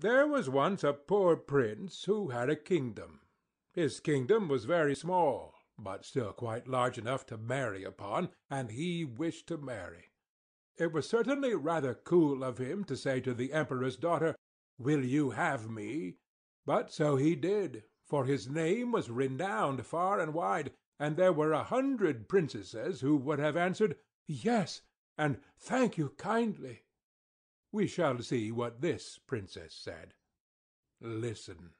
There was once a poor prince who had a kingdom. His kingdom was very small, but still quite large enough to marry upon, and he wished to marry. It was certainly rather cool of him to say to the emperor's daughter, "Will you have me?" But so he did, for his name was renowned far and wide, and there were 100 princesses who would have answered, "Yes," and "Thank you kindly." We shall see what this princess said. Listen.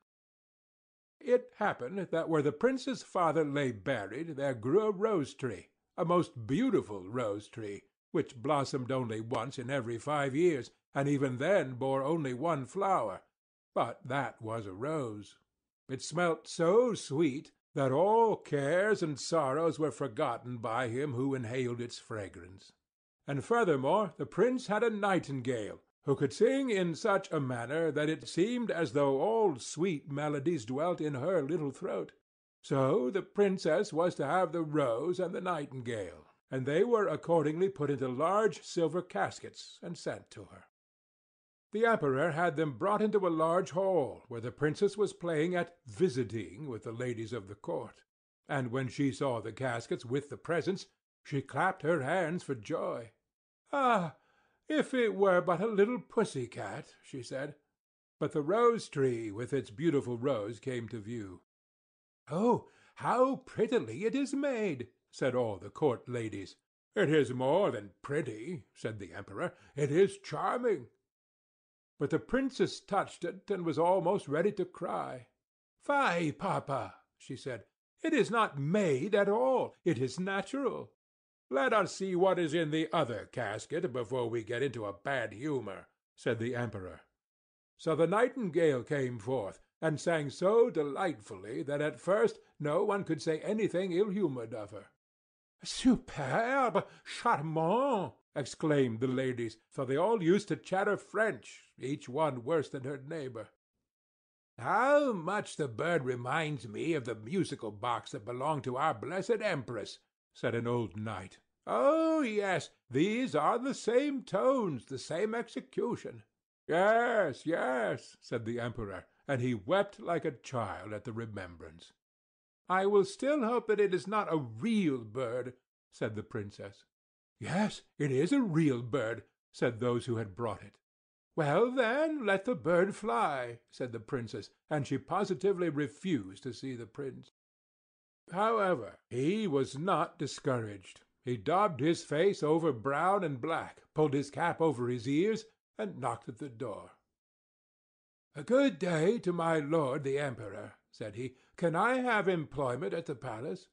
It happened that where the prince's father lay buried there grew a rose-tree, a most beautiful rose-tree, which blossomed only once in every 5 years, and even then bore only one flower, but that was a rose. It smelt so sweet that all cares and sorrows were forgotten by him who inhaled its fragrance. And furthermore the prince had a nightingale, who could sing in such a manner that it seemed as though all sweet melodies dwelt in her little throat. So the princess was to have the rose and the nightingale, and they were accordingly put into large silver caskets and sent to her. The emperor had them brought into a large hall, where the princess was playing at visiting with the ladies of the court. And when she saw the caskets with the presents, she clapped her hands for joy. "Ah, if it were but a little pussy-cat," she said. But the rose-tree with its beautiful rose came to view. "Oh, how prettily it is made!" said all the court ladies. "It is more than pretty," said the emperor. "It is charming." But the princess touched it, and was almost ready to cry. "Fie, papa!" she said. "It is not made at all. It is natural." "Let us see what is in the other casket before we get into a bad humor," said the emperor. So the nightingale came forth, and sang so delightfully that at first no one could say anything ill-humored of her. "Superbe! Charmant!" exclaimed the ladies, for they all used to chatter French, each one worse than her neighbor. "How much the bird reminds me of the musical box that belonged to our blessed Empress!" said an old knight. "Oh, yes, these are the same tones, the same execution." "Yes, yes," said the emperor, and he wept like a child at the remembrance. "I will still hope that it is not a real bird," said the princess. "Yes, it is a real bird," said those who had brought it. "Well, then, let the bird fly," said the princess, and she positively refused to see the prince. However, he was not discouraged. He daubed his face over brown and black, pulled his cap over his ears, and knocked at the door. "A good day to my lord the emperor," said he. "Can I have employment at the palace?"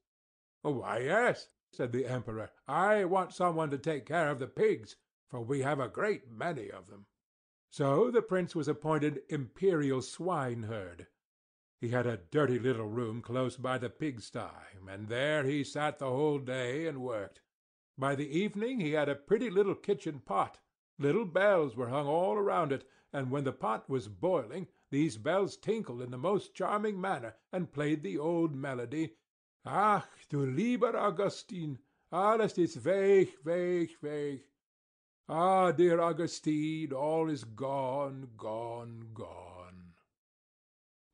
"Why, yes," said the emperor. "I want someone to take care of the pigs, for we have a great many of them." So the prince was appointed imperial swineherd. He had a dirty little room close by the pigsty, and there he sat the whole day and worked. By the evening he had a pretty little kitchen pot. Little bells were hung all around it, and when the pot was boiling, these bells tinkled in the most charming manner, and played the old melody, "Ach, du lieber Augustin, alles ist weg, weg, weg. Ah, dear Augustine, all is gone, gone, gone."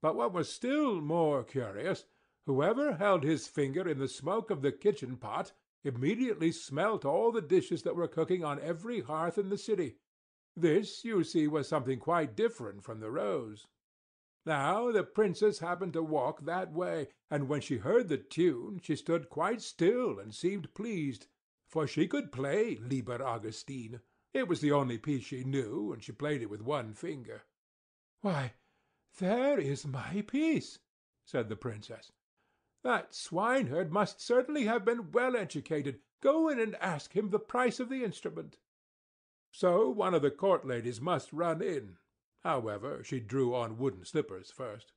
But what was still more curious, whoever held his finger in the smoke of the kitchen pot immediately smelt all the dishes that were cooking on every hearth in the city. This, you see, was something quite different from the rose. Now the princess happened to walk that way, and when she heard the tune she stood quite still and seemed pleased, for she could play Lieber Augustine. It was the only piece she knew, and she played it with one finger. "Why, there is my piece," said the princess. "That swineherd must certainly have been well educated. Go in and ask him the price of the instrument." So one of the court ladies must run in. However, she drew on wooden slippers first.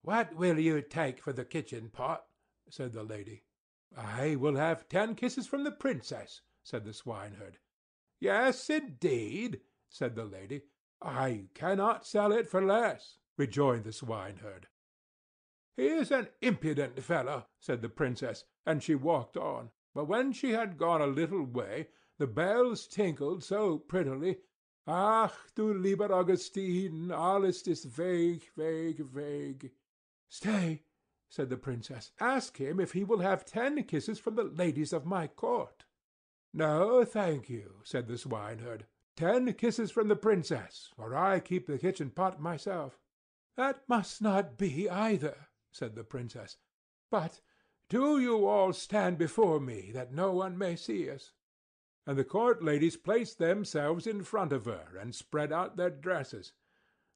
"What will you take for the kitchen pot?" said the lady. "I will have 10 kisses from the princess," said the swineherd. "Yes, indeed," said the lady. "I cannot sell it for less," rejoined the swineherd. "He is an impudent fellow," said the princess, and she walked on. But when she had gone a little way, the bells tinkled so prettily Ach, du lieber Augustin, alles ist vague, vague, vague. Stay, said the princess. Ask him if he will have 10 kisses from the ladies of my court. No, thank you, said the swineherd. 10 kisses from the princess, or I keep the kitchen pot myself. That must not be either, said the princess. But do you all stand before me, that no one may see us? And the court ladies placed themselves in front of her, and spread out their dresses.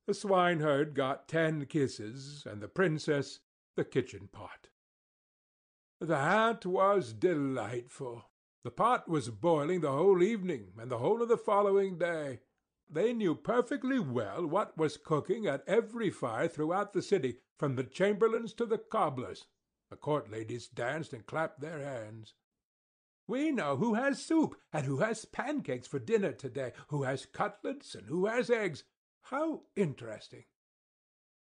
The swineherd got 10 kisses, and the princess the kitchen pot. That was delightful. The pot was boiling the whole evening, and the whole of the following day. They knew perfectly well what was cooking at every fire throughout the city, from the chamberlains to the cobblers. The court ladies danced and clapped their hands. We know who has soup, and who has pancakes for dinner to-day, who has cutlets, and who has eggs. How interesting!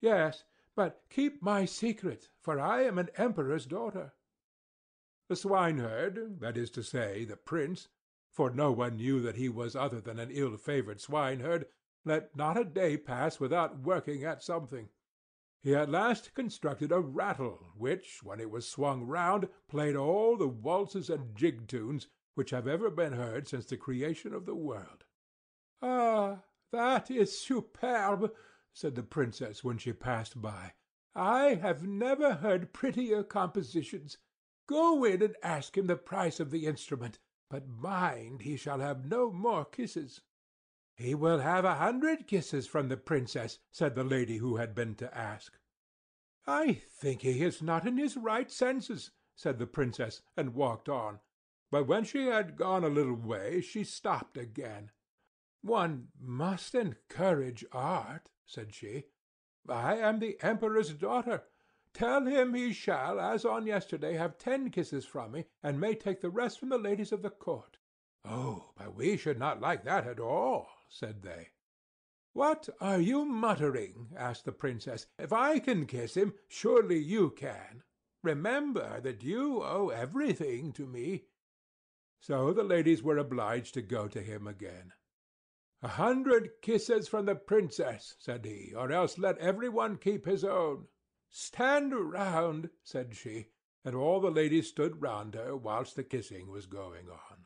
Yes, but keep my secret, for I am an emperor's daughter. The swineherd, that is to say, the prince, for no one knew that he was other than an ill-favoured swineherd, let not a day pass without working at something. He at last constructed a rattle, which, when it was swung round, played all the waltzes and jig-tunes which have ever been heard since the creation of the world. Ah, that is superb, said the princess when she passed by. I have never heard prettier compositions. Go in and ask him the price of the instrument, but mind he shall have no more kisses. He will have 100 kisses from the princess, said the lady who had been to ask. I think he is not in his right senses, said the princess, and walked on. But when she had gone a little way, she stopped again. One must encourage art, said she. I am the emperor's daughter. Tell him he shall, as on yesterday, have 10 kisses from me, and may take the rest from the ladies of the court. Oh, but we should not like that at all, said they. What are you muttering? asked the princess. If I can kiss him, surely you can. Remember that you owe everything to me. So the ladies were obliged to go to him again. 100 kisses from the princess, said he, or else let every one keep his own. Stand round, said she, and all the ladies stood round her whilst the kissing was going on.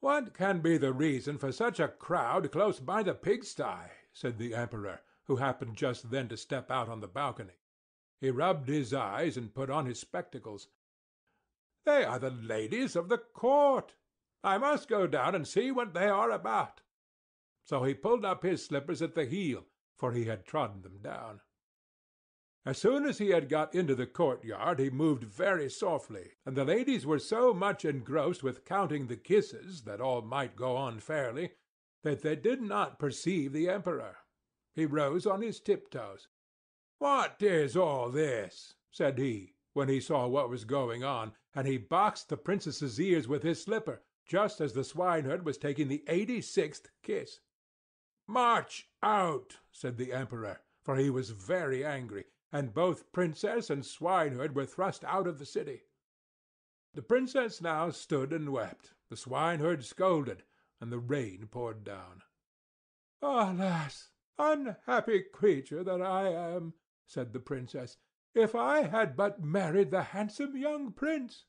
What can be the reason for such a crowd close by the pigsty? Said the emperor, who happened just then to step out on the balcony. He rubbed his eyes and put on his spectacles. They are the ladies of the court. I must go down and see what they are about. So he pulled up his slippers at the heel, for he had trodden them down. As soon as he had got into the courtyard, he moved very softly, and the ladies were so much engrossed with counting the kisses, that all might go on fairly, that they did not perceive the emperor. He rose on his tiptoes. What is all this? said he, when he saw what was going on, and he boxed the princess's ears with his slipper, just as the swineherd was taking the 86th kiss. March out, said the emperor, for he was very angry, and both princess and swineherd were thrust out of the city. The princess now stood and wept, the swineherd scolded, and the rain poured down. Alas, unhappy creature that I am, said the princess, if I had but married the handsome young prince!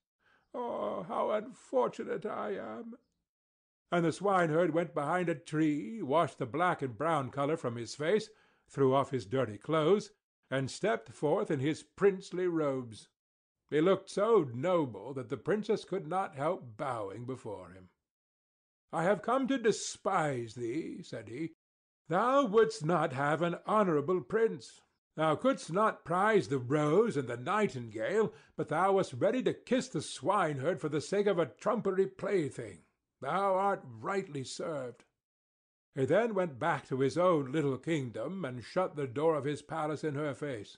Oh, how unfortunate I am! And the swineherd went behind a tree, washed the black and brown color from his face, threw off his dirty clothes, and stepped forth in his princely robes. He looked so noble that the princess could not help bowing before him. I have come to despise thee, said he. Thou wouldst not have an honourable prince. Thou couldst not prize the rose and the nightingale, but thou wast ready to kiss the swineherd for the sake of a trumpery plaything. Thou art rightly served. He then went back to his own little kingdom, and shut the door of his palace in her face.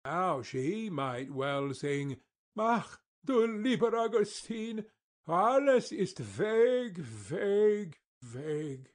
Now she might well sing, Ach, du lieber Augustin, alles ist vague, vague, vague.